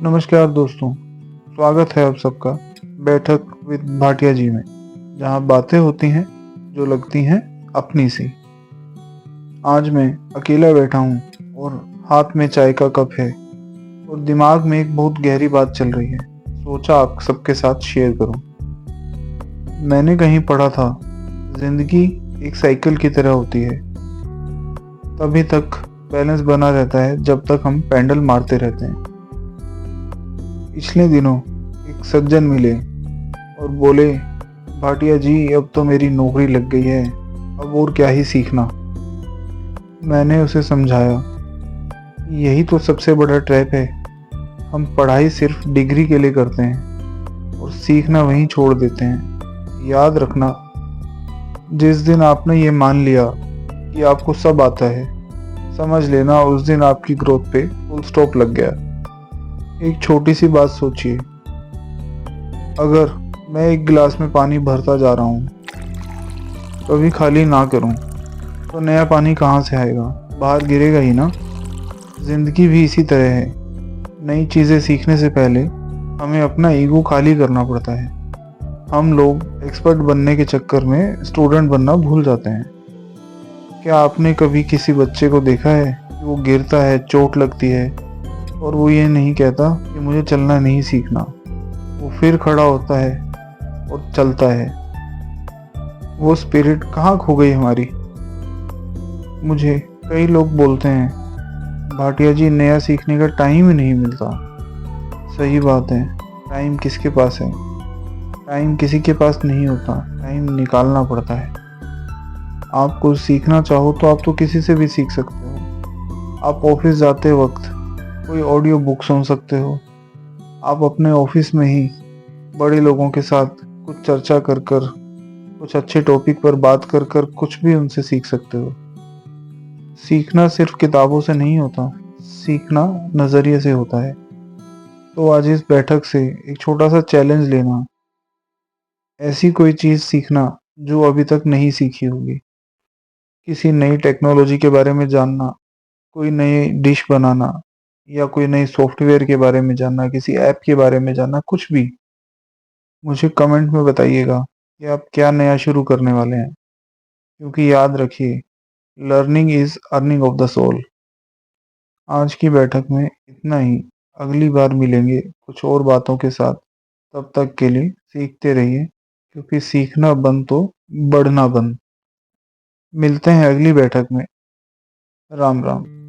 नमस्कार दोस्तों, स्वागत है आप सबका बैठक विद भाटिया जी में, जहाँ बातें होती हैं जो लगती हैं अपनी सी। आज मैं अकेला बैठा हूँ और हाथ में चाय का कप है और दिमाग में एक बहुत गहरी बात चल रही है। सोचा आप सबके साथ शेयर करूँ। मैंने कहीं पढ़ा था, जिंदगी एक साइकिल की तरह होती है। तभी तक बैलेंस बना रहता है जब तक हम पैडल मारते रहते हैं। पिछले दिनों एक सज्जन मिले और बोले, भाटिया जी अब तो मेरी नौकरी लग गई है, अब और क्या ही सीखना। मैंने उसे समझाया, यही तो सबसे बड़ा ट्रैप है। हम पढ़ाई सिर्फ डिग्री के लिए करते हैं और सीखना वहीं छोड़ देते हैं। याद रखना, जिस दिन आपने ये मान लिया कि आपको सब आता है, समझ लेना उस दिन आपकी ग्रोथ पे फुल स्टॉप लग गया। एक छोटी सी बात सोचिए, अगर मैं एक गिलास में पानी भरता जा रहा हूँ, कभी खाली ना करूँ, तो नया पानी कहाँ से आएगा? बाहर गिरेगा ही ना। जिंदगी भी इसी तरह है। नई चीज़ें सीखने से पहले हमें अपना ईगो खाली करना पड़ता है। हम लोग एक्सपर्ट बनने के चक्कर में स्टूडेंट बनना भूल जाते हैं। क्या आपने कभी किसी बच्चे को देखा है कि वो गिरता है, चोट लगती है और वो ये नहीं कहता कि मुझे चलना नहीं सीखना? वो फिर खड़ा होता है और चलता है। वो स्पिरिट कहाँ खो गई हमारी? मुझे कई लोग बोलते हैं, भाटिया जी नया सीखने का टाइम ही नहीं मिलता। सही बात है, टाइम किसके पास है? टाइम किसी के पास नहीं होता, टाइम निकालना पड़ता है। आप कुछ सीखना चाहो तो आप तो किसी से भी सीख सकते हो। आप ऑफिस जाते वक्त कोई ऑडियो बुक सुन सकते हो। आप अपने ऑफिस में ही बड़े लोगों के साथ कुछ चर्चा कर कर, कुछ अच्छे टॉपिक पर बात कर कर कुछ भी उनसे सीख सकते हो। सीखना सिर्फ किताबों से नहीं होता, सीखना नज़रिए से होता है। तो आज इस बैठक से एक छोटा सा चैलेंज लेना, ऐसी कोई चीज़ सीखना जो अभी तक नहीं सीखी होगी। किसी नई टेक्नोलॉजी के बारे में जानना, कोई नई डिश बनाना या कोई नई सॉफ्टवेयर के बारे में जानना, किसी ऐप के बारे में जानना, कुछ भी। मुझे कमेंट में बताइएगा कि आप क्या नया शुरू करने वाले हैं। क्योंकि याद रखिए, learning is earning of the soul. आज की बैठक में इतना ही। अगली बार मिलेंगे कुछ और बातों के साथ। तब तक के लिए सीखते रहिए, क्योंकि सीखना बंद तो बढ़ना बंद। मिलते हैं अगली बैठक में। राम राम।